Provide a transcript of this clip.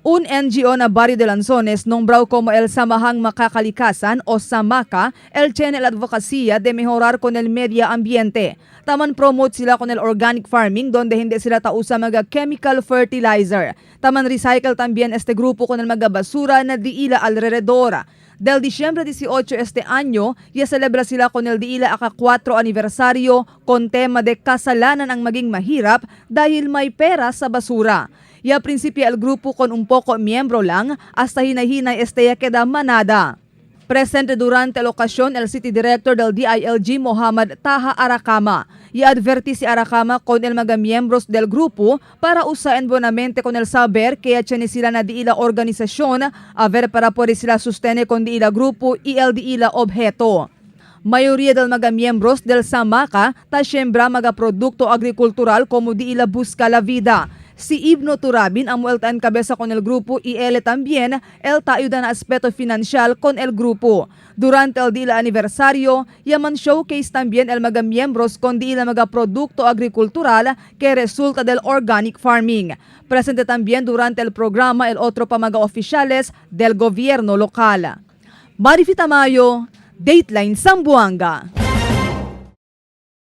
Un NGO na Barrio de Lanzones nombrado como el Samahang Makakalikasan o SAMACA, el channel advocacia de mejorar con el medio ambiente. Taman promote sila con el organic farming donde hindi sila tausa mga chemical fertilizer. Taman recycle también este grupo con el mga basura na diila alrededor. Del Disyembre 18 este año, ya celebra sila con el diila aka-4 aniversario con tema de kasalanan ang maging mahirap dahil may pera sa basura. Ya prinsipyo el grupo con un poco miyembro lang hasta hinay-hinay este ya queda manada. Presente durante la ocasión el City Director del DILG Mohammad Taha Arakama. I-adverti si Arakama con el mga miyembros del grupo para usain buenamente con el saber kaya tiene sila na diila organisasyon a ver para poder sila sustene con diila grupo y el diila objeto. Mayoría del mga miyembros del SAMACA ta siembra mga produkto agrikultural como diila busca la vida. Si Ibno Turabin amo el tan cabeza con el grupo y él también el taayuda na aspeto financial con el grupo. Durante el día aniversario, yaman showcase también el mga miembros con dila mga produkto agrikultural que resulta del organic farming. Presente también durante el programa el otro pa mga oficiales del gobierno lokal. Marifita Mayo, Dateline Zamboanga.